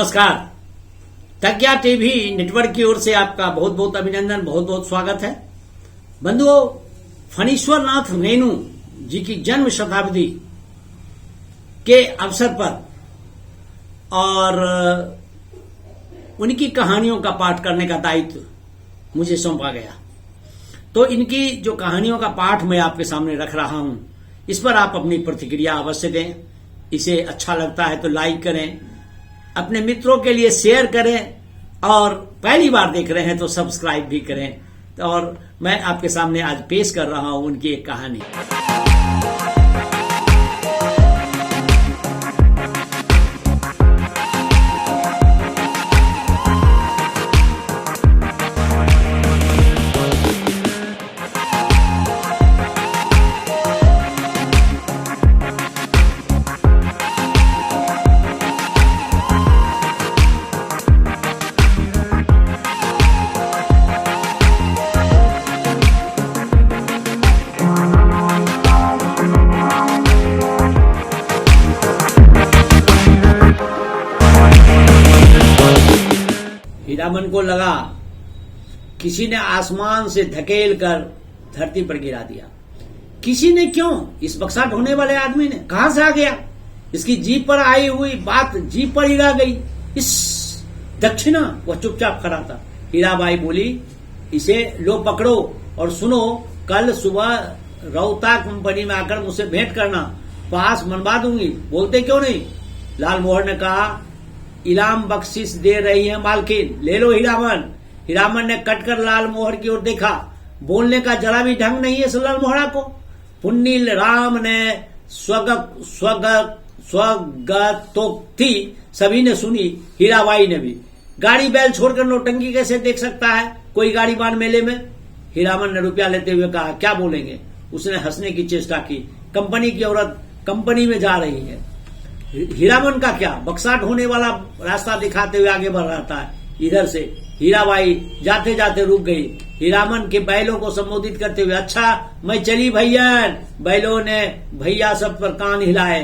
नमस्कार। तज्ञा TV network की ओर से आपका बहुत बहुत अभिनंदन, बहुत बहुत स्वागत है। बंधुओं, फणीश्वर नाथ रेणु जी की जन्म शताब्दी के अवसर पर और उनकी कहानियों का पाठ करने का दायित्व मुझे सौंपा गया। तो इनकी जो कहानियों का पाठ मैं आपके सामने रख रहा हूं, इस पर आप अपनी प्रतिक्रिया अवश्य दें। इसे अच्छा लगता है तो लाइक करें, अपने मित्रों के लिए शेयर करें और पहली बार देख रहे हैं तो सब्सक्राइब भी करें। और मैं आपके सामने आज पेश कर रहा हूं उनकी एक कहानी। हीरामन को लगा किसी ने आसमान से धकेल कर धरती पर गिरा दिया। किसी ने क्यों? इस बक्सा ढोने वाले आदमी ने। कहां से आ गया? इसकी जीप पर आई हुई बात जीप पर ही रह गई। इस दक्षिणा, वह चुपचाप खड़ा था। हीराबाई बोली, इसे लो पकड़ो और सुनो, कल सुबह रौता कंपनी में आकर मुझसे भेंट करना, पास मनवा दूंगी। बोलते क्यों नहीं? लाल मोहर ने कहा, इनाम बख्शिश दे रही है मालकिन, ले लो हीरामन। हीरामन ने कटकर लाल मोहर की ओर देखा। बोलने का जरा भी ढंग नहीं है लाल मोहरा को। पुन्नील राम ने स्वगतोक्ति सभी ने सुनी, हीराबाई ने भी। गाड़ी बैल छोड़कर नौटंकी कैसे देख सकता है कोई गाड़ी बान मेले में? हीरामन ने रुपया लेते हुए कहा, क्या बोलेंगे? उसने हंसने की चेष्टा की। कंपनी की औरत कंपनी में जा रही है। हीरामन का क्या? बक्सा ढोने वाला रास्ता दिखाते हुए आगे बढ़ रहा था। इधर से हीराबाई जाते जाते रुक गई, हीरामन के बैलों को संबोधित करते हुए। अच्छा, मैं चली भैया। बैलों ने भैया सब पर कान हिलाए।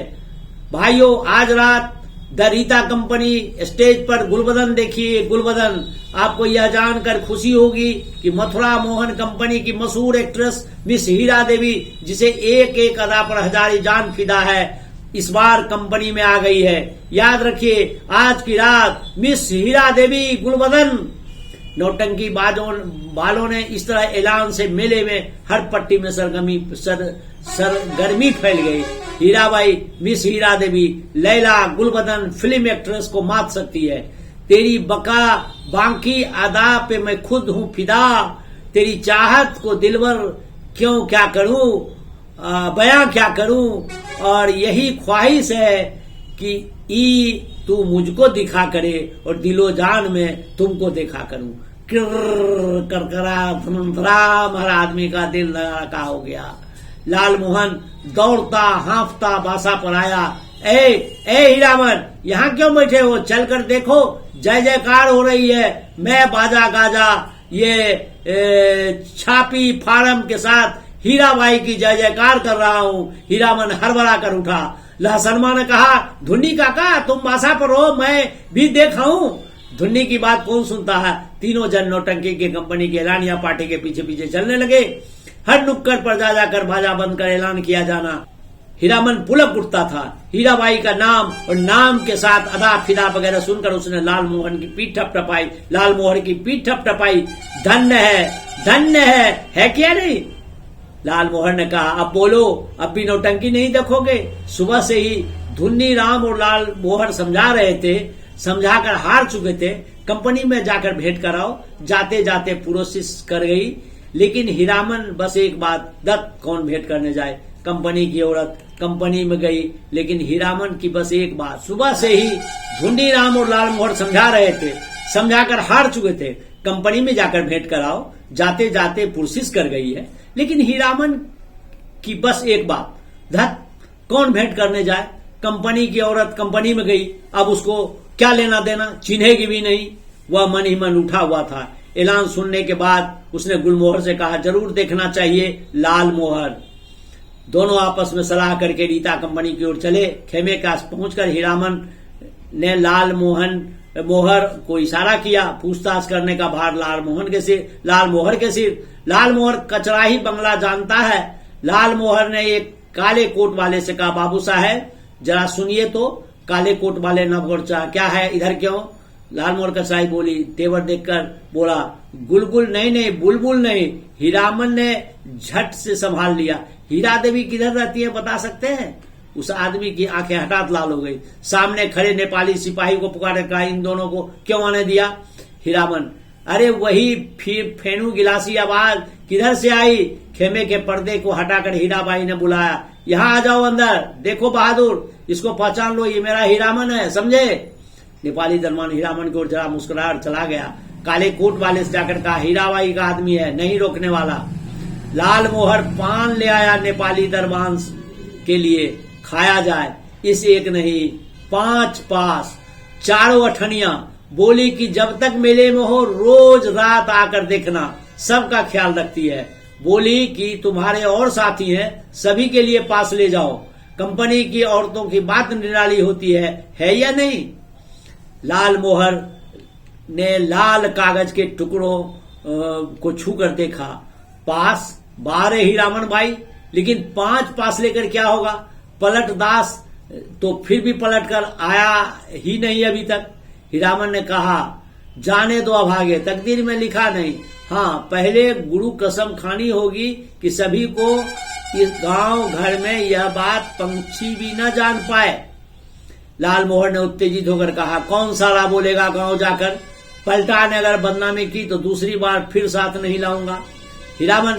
भाइयों, आज रात द रीता कंपनी स्टेज पर गुलबदन देखिए। गुलबदन, आपको यह जानकर खुशी होगी कि मथुरा मोहन कंपनी की मशहूर एक्ट्रेस मिस हीरा देवी, जिसे एक एक अदा पर हजारी जान फिदा है, इस बार कंपनी में आ गई है। याद रखिए, आज की रात मिस हीरा देवी गुलबदन। नौटंकी बालों ने इस तरह ऐलान से मेले में हर पट्टी में सरगर्मी फैल गई। हीराबाई, मिस हीरा देवी, लैला गुलबदन फिल्म एक्ट्रेस को मात सकती है। तेरी बका बांकी अदा पे मैं खुद हूं फिदा। तेरी चाहत को दिलवर क्यों क्या करूं, बयां क्या करूं। और यही ख्वाहिश है कि तू मुझको दिखा करे और दिलो जान में तुमको देखा करूं। करकरा हर आदमी का दिल लड़का हो गया। लाल मोहन दौड़ता हांफता बासा पर आया। ए हीरामन, यहाँ क्यों बैठे हो? चलकर देखो, जय जयकार हो रही है। मैं बाजा गाजा ये छापी फार्म के साथ हीराबाई की जय जयकार कर रहा हूं। हीरामन हड़बड़ा कर उठा। लहसनमा ने कहा, धुन्नी काका, तुम बासा पर हो, मैं भी देखा हूं। धुन्नी की बात कौन सुनता है? तीनों जन नौटंकी के कंपनी के ऐलानिया पार्टी के पीछे पीछे चलने लगे। हर नुक्कड़ पर जा जाकर बाजा बंद कर ऐलान किया जाना। हीरामन पुलक उठता था। हीराबाई का नाम और नाम के साथ अदा फिदा वगैरह सुनकर उसने लाल मोहन की पीठ ठपठपाई। लाल मोहर की पीठ ठपठपाई। धन्य है क्या नहीं? लाल मोहर ने कहा, अब बोलो, अब भी नौटंकी नहीं देखोगे? सुबह से ही धुन्नी राम और लाल मोहर समझा रहे थे, समझाकर हार चुके थे। कंपनी में जाकर भेंट कराओ। जाते जाते पुरोसिस कर गई, लेकिन हीरामन बस एक बात, कौन भेंट करने जाए? कंपनी की औरत कंपनी में गई, लेकिन हीरामन की बस एक बात। सुबह से ही धुन्नी राम और लाल मोहर समझा रहे थे, समझाकर हार चुके थे। कंपनी में जाकर भेंट कराओ। जाते जाते पुरसिस कर गई है, लेकिन हीरामन की बस एक बात, कौन भेंट करने जाए? कंपनी की औरत कंपनी में गई, अब उसको क्या लेना देना? चिन्हेगी भी नहीं। वह मन ही मन उठा हुआ था। ऐलान सुनने के बाद उसने गुलमोहर से कहा, जरूर देखना चाहिए लाल मोहर। दोनों आपस में सलाह करके रीता कंपनी की ओर चले। खेमे के पास पहुंचकर हीरामन ने लाल मोहन मोहर को इशारा किया। पूछताछ करने का भार लाल मोहर के सिर। लाल मोहर कचराही बंगला जानता है। लाल मोहर ने एक काले कोट वाले से कहा, बाबू साहब जरा सुनिए तो। काले कोट वाले न बोचा, क्या है इधर क्यों? लाल मोहर कचराही बोली, तेवर देखकर बोला, गुलगुल नहीं, बुलबुल नहीं। हीरामन ने झट से संभाल लिया। हीरा देवी किधर रहती है बता सकते हैं? उस आदमी की आंखें हठात लाल हो गई। सामने खड़े नेपाली सिपाही को पुकारे, कहा, इन दोनों को क्यों आने दिया? हीरामन, अरे वही फेनू गिलासी आवाज किधर से आई? खेमे के पर्दे को हटाकर हीराबाई ने बुलाया, यहाँ आ जाओ अंदर। देखो बहादुर, इसको पहचान लो, ये मेरा हीरामन है, समझे? नेपाली दरबान हीरामन की ओर जरा मुस्कुराकर चला गया। काले कोट वाले से जाकर कहा, हीराबाई का आदमी है, नहीं रोकने वाला। लाल मोहर पान ले आया नेपाली दरबान के लिए, खाया जाए। इस एक नहीं 5 पास, 4 अठनिया। बोली कि जब तक मेले में हो रोज रात आकर देखना, सबका ख्याल रखती है। बोली कि तुम्हारे और साथी हैं, सभी के लिए पास ले जाओ। कंपनी की औरतों की बात निराली होती है या नहीं? लाल मोहर ने लाल कागज के टुकड़ों को छू कर देखा। पास 12 हीरामन भाई, लेकिन 5 पास लेकर क्या होगा? पलट दास तो फिर भी पलट कर आया ही नहीं अभी तक। हीरामन ने कहा, जाने दो अभागे, तकदीर में लिखा नहीं। हाँ, पहले गुरु कसम खानी होगी कि सभी को इस गांव घर में यह बात पंछी भी न जान पाए। लाल मोहर ने उत्तेजित होकर कहा, कौन साला बोलेगा गांव जाकर? पलटा ने अगर बदनामी की तो दूसरी बार फिर साथ नहीं लाऊंगा। हीरामन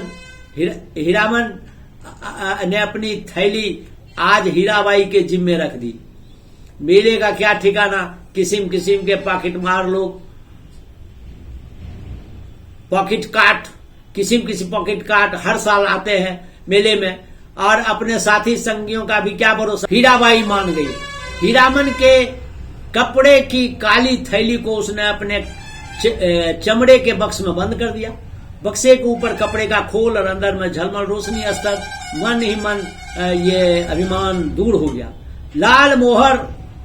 ने अपनी थैली आज हीराबाई के जिम्मे रख दी। मेले का क्या ठिकाना, किस्म किस्म के पॉकेट मार लोग, किस्म पॉकेट काट हर साल आते हैं मेले में, और अपने साथी संगियों का भी क्या भरोसा। हीराबाई मान गई। हीरामन के कपड़े की काली थैली को उसने अपने चमड़े के बक्स में बंद कर दिया। बक्से के ऊपर कपड़े का खोल और अंदर में झलमल रोशनी अस्तर। मन ही मन ये अभिमान दूर हो गया। लाल मोहर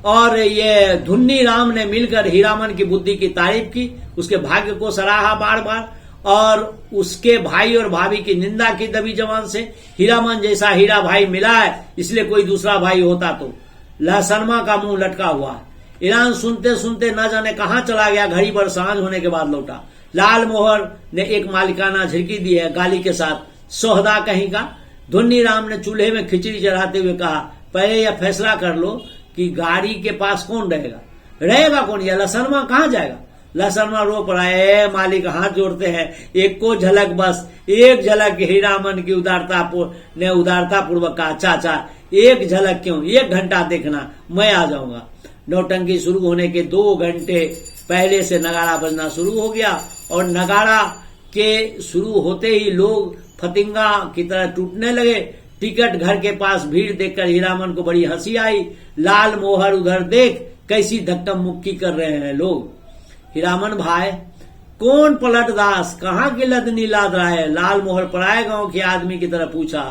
और ये धुन्नी राम ने मिलकर हीरामन की बुद्धि की तारीफ की, उसके भाग्य को सराहा बार बार, और उसके भाई और भाभी की निंदा की दबी जबान से। हीरामन जैसा हीरा भाई मिला है, इसलिए कोई दूसरा भाई होता तो। लहसनमा का मुंह लटका हुआ। ईरान सुनते सुनते न जाने कहां चला गया। घड़ी भर सांझ होने के बाद लौटा। लाल मोहर ने एक मालिकाना झिड़की दी है गाली के साथ, सोहदा कहीं का। धुन्नी राम ने चूल्हे में खिचड़ी चढ़ाते हुए कहा, पहले यह फैसला कर लो कि गाड़ी के पास कौन रहेगा कौन? यह लहसनमा कहां जाएगा? लहसनमा रो पड़ा, मालिक हाथ जोड़ते हैं, एक को झलक बस, एक झलक। हीरामन की उदारता पूर्वक कहा, चाचा एक झलक क्यों, 1 घंटा देखना, मैं आ जाऊंगा। नौटंकी शुरू होने के 2 घंटे पहले से नगाड़ा बजना शुरू हो गया, और नगाड़ा के शुरू होते ही लोग फतिंगा की तरह टूटने लगे। टिकट घर के पास भीड़ देखकर हीरामन को बड़ी हंसी आई। लाल मोहर उधर देख, कैसी धक्कम मुक्की कर रहे हैं लोग। हीरामन भाई, कौन पलट दास, कहाँ की लदनी लाद रहा है? लाल मोहर पराए गांव के आदमी की तरह पूछा।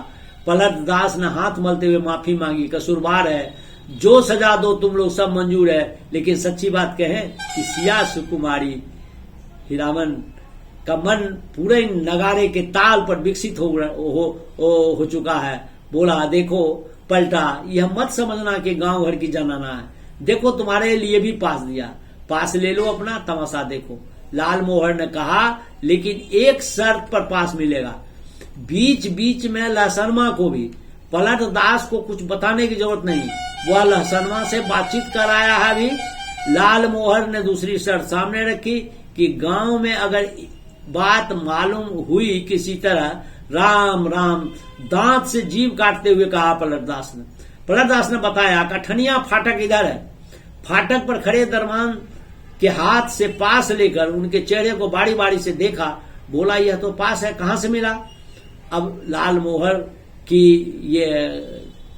पलट दास ने हाथ मलते हुए माफी मांगी, कसूरवार है, जो सजा दो तुम लोग सब मंजूर है, लेकिन सच्ची बात कहें कि सिया सुकुमारी। हीरामन का मन पूरे नगारे के ताल पर विकसित हो चुका है। बोला, देखो पलटा, यह मत समझना कि गांव घर की जनाना है। देखो तुम्हारे लिए भी पास दिया, पास ले लो, अपना तमाशा देखो। लाल मोहर ने कहा, लेकिन एक शर्त पर पास मिलेगा। बीच बीच में लहसनमा को भी, पलट दास को कुछ बताने की जरूरत नहीं, वह लहसनमा से बातचीत कराया है अभी। लाल मोहर ने दूसरी शर्त सामने रखी कि गांव में अगर बात मालूम हुई किसी तरह, राम राम, दांत से जीभ काटते हुए कहा पलटदास ने। पलटदास ने बताया, कठनिया फाटक इधर है। फाटक पर खड़े दरबान के हाथ से पास लेकर उनके चेहरे को बारी बारी से देखा। बोला, यह तो पास है, कहां से मिला? अब लाल मोहर की ये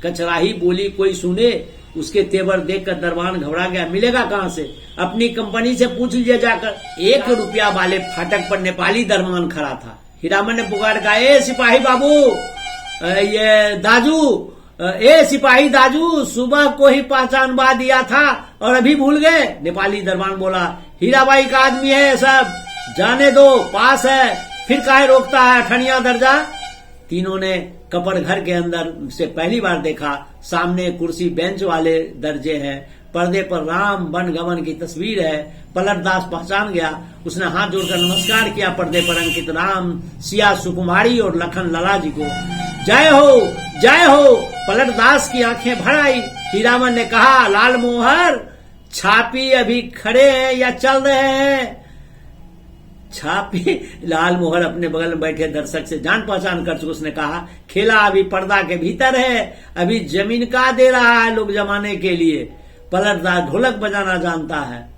कचराही बोली कोई सुने, उसके तेवर देखकर दरबान घबरा गया। मिलेगा कहां से? अपनी कंपनी से पूछ लिया जाकर। 1 रुपया वाले फाटक पर नेपाली दरबान खड़ा था। हीरामन ने पुकार कहा, ए सिपाही बाबू, ये दाजू, ए सिपाही दाजू, सुबह को ही पहचानवा दिया था और अभी भूल गए? नेपाली दरबान बोला, हीराबाई का आदमी है सब, जाने दो, पास है, फिर काहे रोकता है, अठनिया दर्जा। तीनों ने कपड़ घर के अंदर से पहली बार देखा। सामने कुर्सी बेंच वाले दर्जे हैं, पर्दे पर राम वन गवन की तस्वीर है। पलटदास पहचान गया, उसने हाथ जोड़कर नमस्कार किया पर्दे पर अंकित राम, सिया सुकुमारी और लखन लला जी को। जय हो, जय हो। पलटदास की आंखें भर आई। हीरामन ने कहा, लाल मोहर, छापी अभी खड़े हैं या चल रहे हैं? छापी? लाल मोहर अपने बगल में बैठे दर्शक से जान पहचान कर चुके, उसने कहा, खेला अभी पर्दा के भीतर है, अभी जमीन का दे रहा है लोग जमाने के लिए। पलटदार ढोलक बजाना जानता है,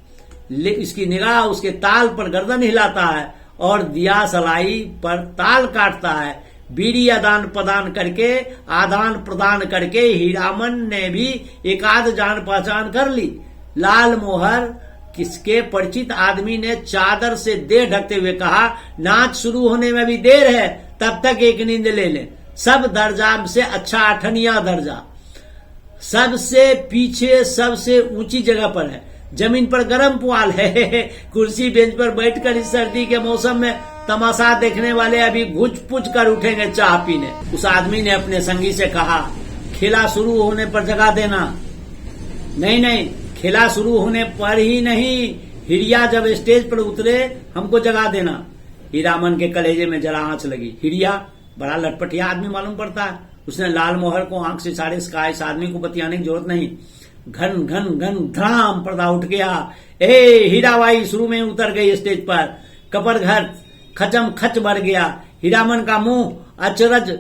इसकी निगाह उसके ताल पर गर्दन हिलाता है और दिया सलाई पर ताल काटता है। बीड़ी आदान प्रदान करके हीरामन ने भी एक आध जान पहचान कर ली। लाल मोहर किसके परिचित आदमी ने चादर से देह ढकते हुए कहा, नाच शुरू होने में भी देर है, तब तक एक नींद ले लें। सब दर्जा से अच्छा अठनिया दर्जा, सबसे पीछे सबसे ऊंची जगह पर है, जमीन पर गर्म पुआल है। कुर्सी बेंच पर बैठकर इस सर्दी के मौसम में तमाशा देखने वाले अभी घुच पुच कर उठेंगे चाह पीने। उस आदमी ने अपने संगी से कहा, खेला शुरू होने पर जगा देना। नहीं नहीं, खेला शुरू होने पर ही नहीं, हिरिया जब स्टेज पर उतरे हमको जगा देना। हीरामन के कलेजे में जरा आंच लगी। हिरिया बड़ा लटपटिया आदमी मालूम पड़ता है। उसने लाल मोहर को आंख से इशारे से कहा, इस आदमी को बतियाने की जरूरत नहीं। घन घन घन धड़ाम पर्दा उठ गया। ए हीराबाई शुरू में उतर गई स्टेज पर। कपड़ घर खचम खच बढ़ गया। हीरामन का मुंह अचरज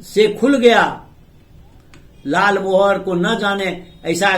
से खुल गया। लाल मोहर को न जाने ऐसा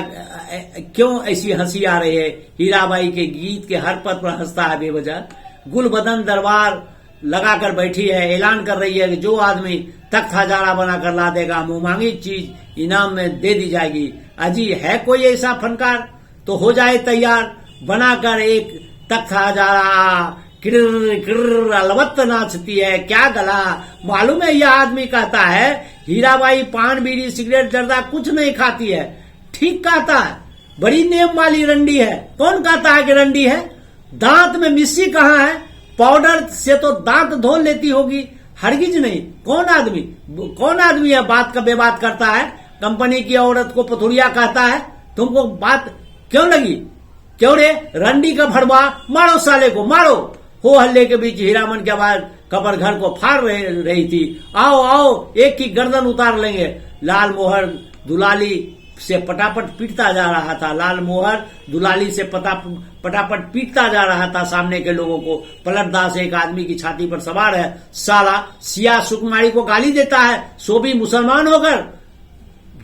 क्यों ऐसी हंसी आ रही है। हीराबाई के गीत के हर पद पर हंसता है बेवजह। गुलबदन दरबार लगाकर बैठी है, ऐलान कर रही है कि जो आदमी तख्त हजारा बनाकर ला देगा, मुंह मांगी चीज इनाम में दे दी जाएगी। अजी है कोई ऐसा फनकार तो हो जाए तैयार, बनाकर एक तख्त हजारा। किर्र किर्र अलवत्त नाचती है, क्या गला। मालूम है यह आदमी कहता है, हीराबाई पान बीड़ी सिगरेट जर्दा कुछ नहीं खाती है। ठीक कहता है, बड़ी नेम वाली रंडी है। कौन कहता है कि रंडी है? दांत में मिस्सी कहाँ है? पाउडर से तो दांत धो लेती होगी। हरगिज नहीं। कौन आदमी है बात का बेबात करता है? कंपनी की औरत को पथुरिया कहता है। तुमको बात क्यों लगी? क्यों रे? रंडी का भड़वा, मारो साले को, मारो। हो हल्ले के बीच हीरामन के आवाज कपड़ घर को फाड़ रही थी। आओ आओ, एक की गर्दन उतार लेंगे। लाल मोहर दुलाली से पटापट पीटता जा रहा था। लाल मोहर दुलाली से पटापट पीटता जा रहा था सामने के लोगों को। पलटदास एक आदमी की छाती पर सवार है। साला सिया सुकुमारी को गाली देता है, सो भी मुसलमान होकर।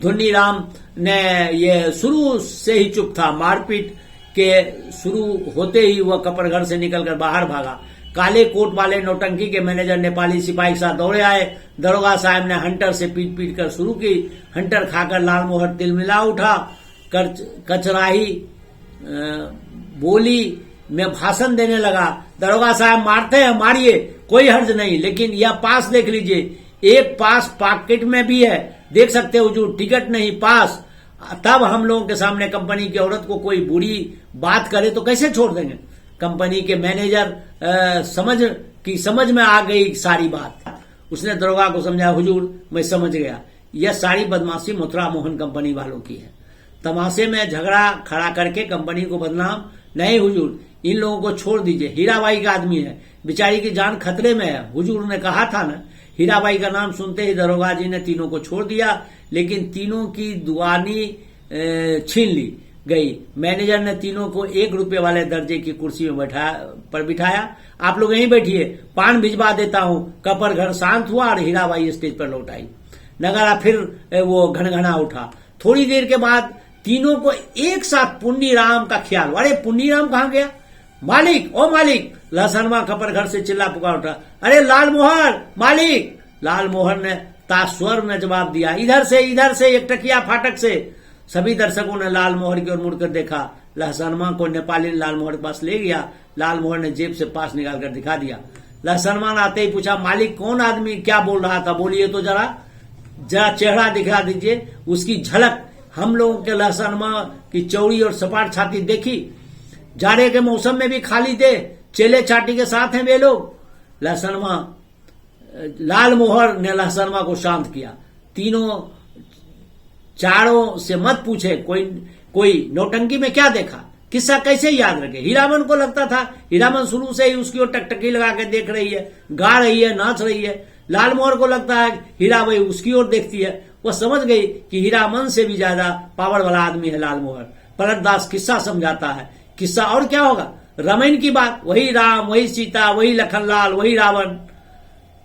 धुन्नीराम ने ये शुरू से ही चुप था। मारपीट के शुरू होते ही वह कपड़ घर से निकलकर बाहर भागा। काले कोट वाले नौटंकी के मैनेजर नेपाली सिपाही के साथ दौड़े आए। दरोगा साहब ने हंटर से पीट पीट कर शुरू की। हंटर खाकर लाल मोहर तिलमिला उठा। कचराही बोली में भाषण देने लगा। दरोगा साहब मारते हैं, मारिए, कोई हर्ज नहीं, लेकिन यह पास देख लीजिए। एक पास पॉकेट में भी है, देख सकते हो हुजूर, टिकट नहीं पास। तब हम लोगों के सामने कंपनी की औरत को कोई बुरी बात करे तो कैसे छोड़ देंगे? कंपनी के मैनेजर समझ में आ गई सारी बात। उसने दरोगा को समझाया, हुजूर मैं समझ गया, यह सारी बदमाशी मथुरा मोहन कंपनी वालों की है। तमाशे में झगड़ा खड़ा करके कंपनी को बदनाम नहीं हुजूर, इन लोगों को छोड़ दीजिए। हीराबाई का आदमी है, बेचारी की जान खतरे में है, हुजूर ने कहा था ना। हीराबाई का नाम सुनते ही दरोगा जी ने तीनों को छोड़ दिया, लेकिन तीनों की दुआनी छीन ली गई। मैनेजर ने तीनों को 1 रुपए वाले दर्जे की कुर्सी में बिठाया। आप लोग यहीं बैठिए, पान भिजवा देता हूं। कपड़ घर शांत हुआ और हीराबाई स्टेज पर लौट आई। नगारा फिर वो घनघना उठा। थोड़ी देर के बाद तीनों को एक साथ पुन्नीराम का ख्याल। अरे पुन्नीराम कहाँ गया? मालिक, ओ मालिक! लहसनवा कपड़ घर से चिल्ला पुकार उठा, अरे लाल मोहर, मालिक! लाल मोहर ने तास्वर में जवाब दिया, इधर से एक टकिया फाटक से। सभी दर्शकों ने लाल मोहर की ओर मुड़कर देखा। लहसनमा को नेपाली लाल मोहर के पास ले गया। लाल मोहर ने जेब से पास निकालकर दिखा दिया। लहसनमा ने आते ही पूछा, मालिक कौन आदमी क्या बोल रहा था, बोलिए तो जरा। जरा चेहरा दिखा दीजिए, उसकी झलक हम लोगों के लहसनमा की चौड़ी और सपाट छाती देखी। जाड़े के मौसम में भी खाली दे चेले चाटी के साथ हैं वे लोग। लहसनमा लाल मोहर ने लहसनमा को शांत किया। तीनों चारों से मत पूछे कोई नौटंकी में क्या देखा, किस्सा कैसे याद रखे। हीरामन को लगता था, हीरामन शुरू से ही उसकी ओर टकटकी लगा के देख रही है, गा रही है, नाच रही है। लाल मोहर को लगता है हीराबाई उसकी ओर देखती है। वह समझ गई कि हीरामन से भी ज्यादा पावर वाला आदमी है लाल मोहर। पलटदास किस्सा समझाता है। किस्सा और क्या होगा, रामायण की बात। वही राम, वही सीता, वही लखनलाल, वही रावण।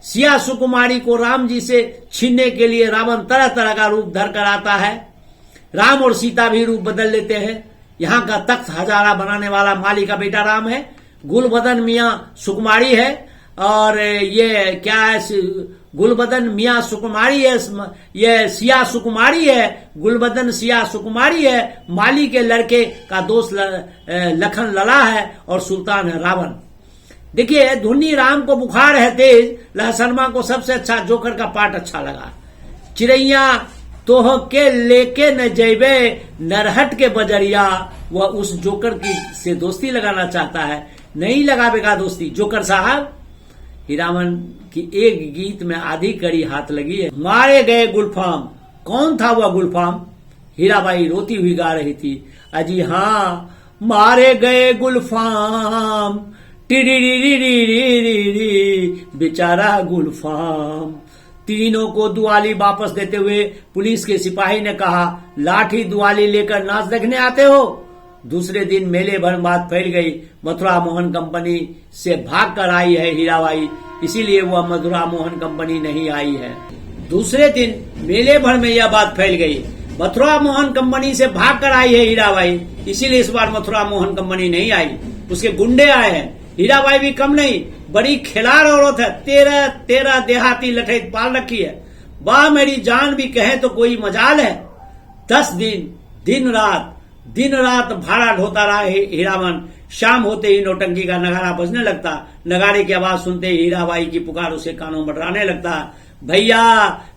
सिया सुकुमारी को राम जी से छीनने के लिए रावण तरह तरह का रूप धर कर आता है। राम और सीता भी रूप बदल लेते हैं। यहाँ का तख्त हजारा बनाने वाला माली का बेटा राम है, गुलबदन मियां सुकुमारी है, और ये क्या है, गुलबदन मियां सुकुमारी है, ये सिया सुकुमारी है, गुलबदन सिया सुकुमारी है। माली के लड़के का दोस्त लखन लला है और सुल्तान है रावण। देखिए, धुन्नी राम को बुखार है तेज, लहसनमा को सबसे अच्छा जोकर का पार्ट अच्छा लगा। चिड़ैया तोह के लेके न जैबे नरहट के बजरिया। वह उस जोकर की से दोस्ती लगाना चाहता है, नहीं लगावेगा दोस्ती जोकर साहब। हीरामन की एक गीत में आधी कड़ी हाथ लगी है। मारे गए गुलफाम, कौन था वह गुलफाम? हीराबाई रोती हुई गा रही थी। अजी हाँ, मारे गए गुलफाम, टिरी बेचारा गुलफाम। तीनों को दुआली वापस देते हुए पुलिस के सिपाही ने कहा, लाठी दुआली लेकर नाच देखने आते हो? दूसरे दिन मेले भर बात फैल गई। मथुरा मोहन कंपनी से भाग कर आई है हीराबाई, इसीलिए वह मथुरा मोहन कंपनी नहीं आई है। दूसरे दिन मेले भर में यह बात फैल गई, मथुरा मोहन कंपनी से भाग कर आई है हीराबाई, इसीलिए इस बार मथुरा मोहन कंपनी नहीं आई। उसके गुंडे आए हैं। हीराबाई भी कम नहीं, बड़ी खिलाड़ औरत है। 13 देहाती लठैत पाल रखी है। वाह मेरी जान भी कहे तो कोई मजाल है। 10 दिन दिन रात भाड़ा ढोता रहा हीरामन। शाम होते ही नौटंकी का नगारा बजने लगता। नगारे की आवाज सुनते ही हीराबाई की पुकार उसे कानों मडराने लगता। भैया,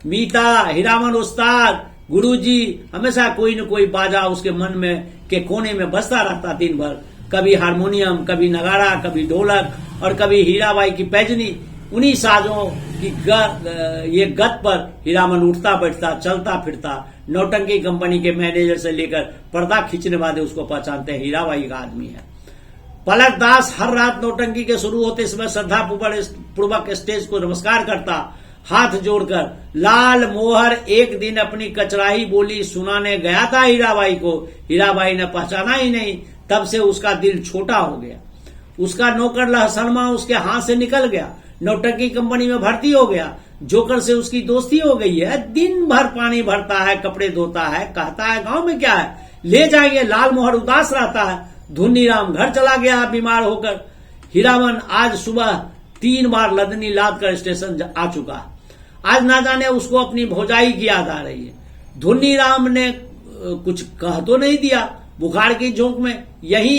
मीता, हीरामन उस्ताद, गुरुजी, हमेशा कोई न कोई बाजा उसके मन में के कोने में बजता रहता दिन भर। कभी हारमोनियम, कभी नगारा, कभी ढोलक और कभी हीराबाई की पैजनी। उन्हीं साजों की ये गत पर हीरामन उठता बैठता, चलता फिरता। नौटंकी कंपनी के मैनेजर से लेकर पर्दा खींचने वाले उसको पहचानते हैं, हीराबाई का आदमी है। पलटदास हर रात नौटंकी के शुरू होते समय श्रद्धा पूर्वक स्टेज को नमस्कार करता, हाथ जोड़कर। लाल मोहर एक दिन अपनी कचराही बोली सुनाने गया था हीराबाई को। हीराबाई ने पहचाना ही नहीं। तब से उसका दिल छोटा हो गया। उसका नौकर लहसनमा उसके हाथ से निकल गया। नौटंकी कंपनी में भर्ती हो गया। जोकर से उसकी दोस्ती हो गई है। दिन भर पानी भरता है, कपड़े धोता है, कहता है गांव में क्या है, ले जाएंगे। लाल मोहर उदास रहता है। धुन्नी राम घर चला गया बीमार होकर। हीरामन आज सुबह 3 बार लदनी लाद कर स्टेशन आ चुका। आज ना जाने उसको अपनी भौजाई की याद आ रही है। धुन्नी राम ने कुछ कह तो नहीं दिया। बुखार की झोंक में यही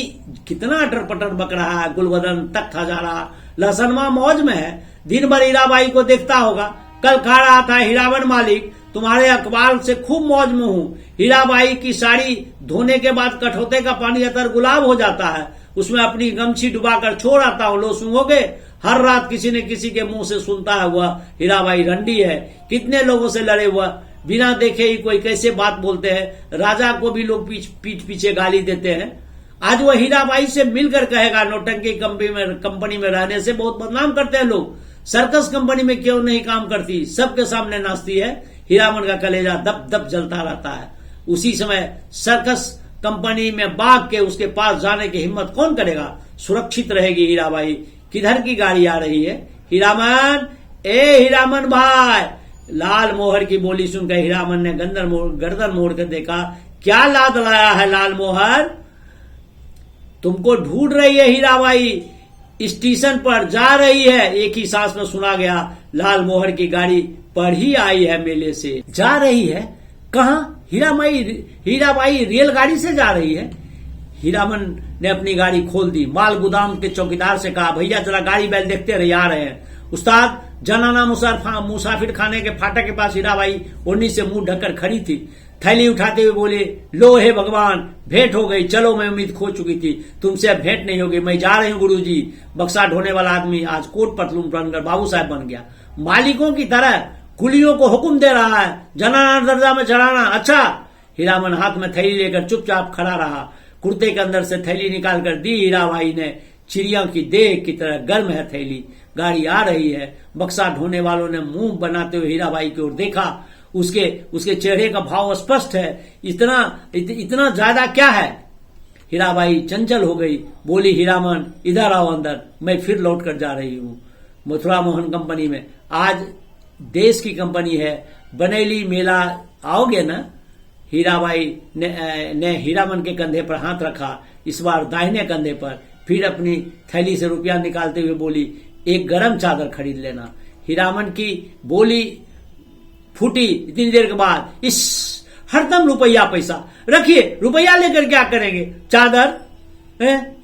कितना अटर पटर बक रहा है। गुलबदन तख्त हजारा, लहसनमा मौज में है। दिन भर हीराबाई को देखता होगा। कल कह रहा था, हीरावन मालिक, तुम्हारे अखबार से खूब मौज में हूँ। हीराबाई की साड़ी धोने के बाद कठौते का पानी अतर गुलाब हो जाता है, उसमें अपनी गमछी डुबाकर छोड़ आता हूँ। लो सूंघोगे? हर रात किसी न किसी के मुंह से सुनता है वह हीराबाई रंडी है। कितने लोगों से लड़े हुआ, बिना देखे ही कोई कैसे बात बोलते हैं। राजा को भी लोग पीठ पीछे गाली देते हैं। आज वह हीराबाई से मिलकर कहेगा, नौटंकी कंपनी में रहने से बहुत बदनाम करते हैं लोग। सर्कस कंपनी में क्यों नहीं काम करती, सबके सामने नाचती है। हीरामन का कलेजा दब दब जलता रहता है। उसी समय सर्कस कंपनी में भाग के उसके पास जाने की हिम्मत कौन करेगा। सुरक्षित रहेगी हीराबाई। किधर की गाड़ी आ रही है? हीरामन, ए हीरामन भाई। लाल मोहर की बोली सुनकर हीरामन ने गर्दन मोड़ कर देखा। क्या लाद लाया है लाल मोहर? तुमको ढूंढ रही है हीराबाई, स्टेशन पर जा रही है। एक ही सांस में सुना गया। लाल मोहर की गाड़ी पर ही आई है मेले से। जा रही है? कहां? हीराबाई रेलगाड़ी से जा रही है। हीरामन ने अपनी गाड़ी खोल दी। माल गोदाम के चौकीदार से कहा, भैया जरा गाड़ी बैल देखते रहे, आ रहे हैं। उस्ताद जनाना मुसाफिर खाने के फाटक के पास हीराबाई ओढ़नी से मुंह ढककर खड़ी थी। थैली उठाते हुए बोले, लो हे भगवान, भेंट हो गई। चलो, मैं उम्मीद खो चुकी थी, तुमसे अब भेंट नहीं होगी। मैं जा रही हूँ गुरुजी। बक्सा ढोने वाला आदमी आज कोट पतलून पहनकर बाबू साहब बन गया। मालिकों की तरह कुलियों को हुक्म दे रहा है, जनाना दर्जा में चढ़ाना। अच्छा। हीरामन हाथ में थैली लेकर चुपचाप खड़ा रहा। कुर्ते के अंदर से थैली निकालकर दी हीराबाई ने। चिड़िया की देह की तरह गर्म है थैली। गाड़ी आ रही है। बक्सा ढोने वालों ने मुंह बनाते हुए हीराबाई की ओर देखा। उसके चेहरे का भाव स्पष्ट है। इतना ज्यादा क्या है? हीराबाई चंचल हो गई, बोली, हीरामन इधर आओ अंदर, मैं फिर लौट कर जा रही हूं मथुरा मोहन कंपनी में। आज देश की कंपनी है, बनेली मेला आओगे ना? हीराबाई ने हीरामन के कंधे पर हाथ रखा, इस बार दाहिने कंधे पर। फिर अपनी थैली से रुपया निकालते हुए बोली, एक गरम चादर खरीद लेना। हीरामन की बोली फूटी इतनी देर के बाद, इस हरदम रुपया पैसा रखिए, रुपया लेकर क्या करेंगे? चादर?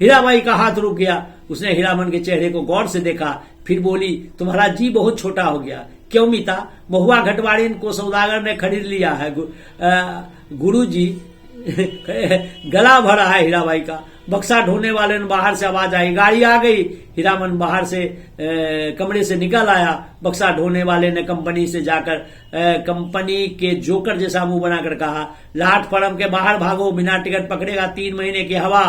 हीराबाई का हाथ रुक गया। उसने हीरामन के चेहरे को गौर से देखा, फिर बोली, तुम्हारा जी बहुत छोटा हो गया। क्यों मीता? महुआ घटवाड़िन को सौदागर ने खरीद लिया है गुरुजी। गला भरा है हीराबाई का। बक्सा ढोने वाले ने बाहर से आवाज आई, गाड़ी आ गई। हीरामन बाहर से कमरे से निकल आया। बक्सा ढोने वाले ने कंपनी से जाकर कंपनी के जोकर जैसा मुंह बनाकर कहा, प्लेटफार्म के बाहर भागो, बिना टिकट पकड़ेगा 3 महीने की हवा।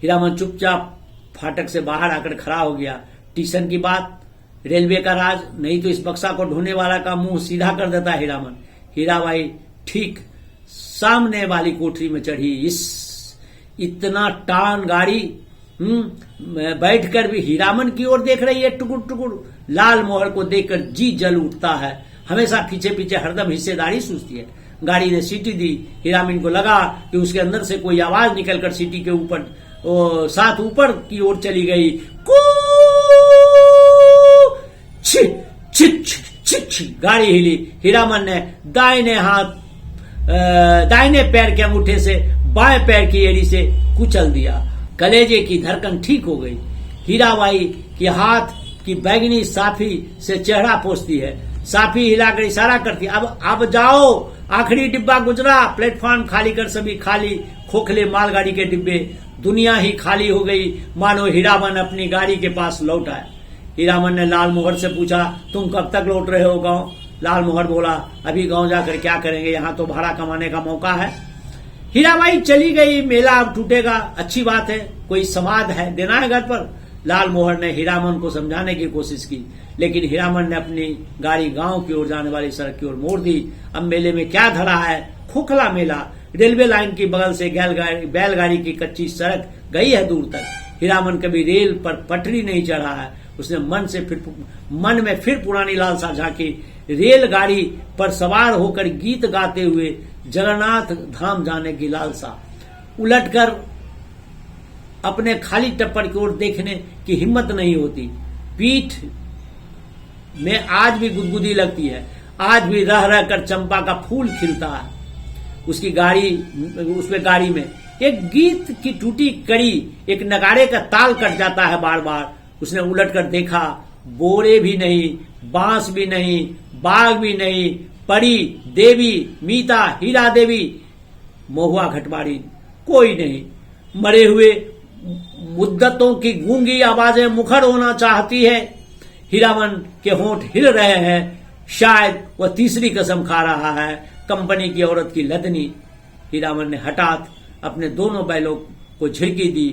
हीरामन चुपचाप फाटक से बाहर आकर खड़ा हो गया। स्टेशन की बात, रेलवे का राज, नहीं तो इस बक्सा को ढोने वाला का मुंह सीधा कर देता हीरामन। हीराबाई ठीक सामने वाली कोठरी में चढ़ी। इतना टान गाड़ी बैठकर भी हीरामन की ओर देख रही है, टुकुर टुकुर। लाल मोहर को देखकर जी जल उठता है। हमेशा पीछे पीछे हरदम हिस्सेदारी सूझती है। गाड़ी ने सीटी दी। हीरामन को लगा कि उसके अंदर से कोई आवाज निकलकर सीटी के ऊपर साथ ऊपर की ओर चली गई। गाड़ी हिली। हीरामन ने दाहिने पैर के अंगूठे से बाएं पैर की एड़ी से कुचल दिया। कलेजे की धड़कन ठीक हो गई। हीराबाई के हाथ की बैगनी साफी से चेहरा पोंछती है। साफी हिलाकर इशारा करती है, अब जाओ, आखिरी डिब्बा गुजरा। प्लेटफॉर्म खाली कर सभी खाली खोखले मालगाड़ी के डिब्बे। दुनिया ही खाली हो गई, मानो हीरामन अपनी गाड़ी के पास लौट आया। हीरामन ने लाल मोहर से पूछा, तुम कब तक लौट रहे हो गांव? लाल मोहर बोला, अभी गांव जाकर क्या करेंगे, यहाँ तो भाड़ा कमाने का मौका है। हीराबाई चली गई, मेला अब टूटेगा, अच्छी बात है, कोई समाद है देना है घर पर। लाल मोहर ने हीरामन को समझाने की कोशिश की, लेकिन हीरामन ने अपनी गाड़ी गांव की ओर जाने वाली सड़क की ओर मोड़ दी। अब मेले में क्या धरा है? खोखला मेला। रेलवे लाइन की बगल से बैलगाड़ी की कच्ची सड़क गई है दूर तक। हीरामन कभी रेल पर पटरी नहीं चढ़ा है। उसने मन में फिर पुरानी लालसा झांकी, रेलगाड़ी पर सवार होकर गीत गाते हुए जगन्नाथ धाम जाने की लालसा। उलटकर अपने खाली टप्पर की ओर देखने की हिम्मत नहीं होती। पीठ में आज भी गुदगुदी लगती है। आज भी रह रह कर चंपा का फूल खिलता है। उसकी गाड़ी में एक गीत की टूटी कड़ी, एक नगाड़े का ताल कट जाता है बार बार। उसने उलटकर देखा, बोरे भी नहीं, बांस भी नहीं, बाग भी नहीं, परी, देवी, मीता, हीरा देवी, महुआ घटवाड़ी, कोई नहीं। मरे हुए मुद्दतों की गूंगी आवाजें मुखर होना चाहती है। हीरामन के होंठ हिल रहे हैं। शायद वह तीसरी कसम खा रहा है, कंपनी की औरत की लदनी। हीरामन ने हठात अपने दोनों बैलों को झिड़की दी।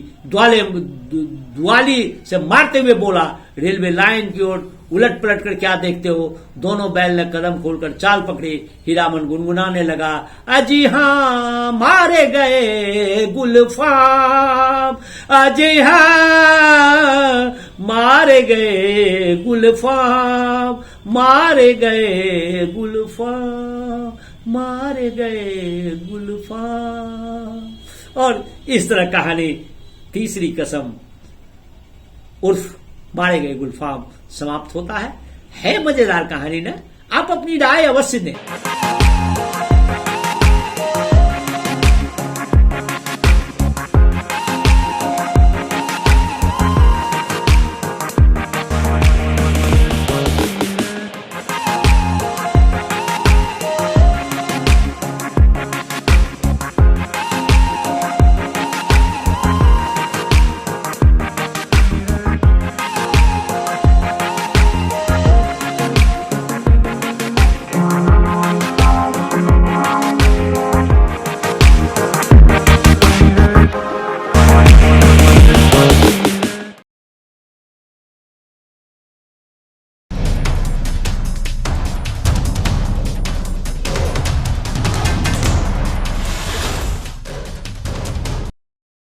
दुआली से मारते हुए बोला, रेलवे लाइन की ओर उलट पलट कर क्या देखते हो? दोनों बैल ने कदम खोलकर चाल पकड़ी। हीरामन गुनगुनाने लगा, अजी हाँ मारे गए गुलफाम, अजी हाँ मारे गए गुलफाम, मारे गए गुलफाम, मारे गए गुलफाम। और इस तरह कहानी तीसरी कसम उर्फ मारे गए गुलफाम समाप्त होता है। मजेदार कहानी ना? आप अपनी राय अवश्य दें।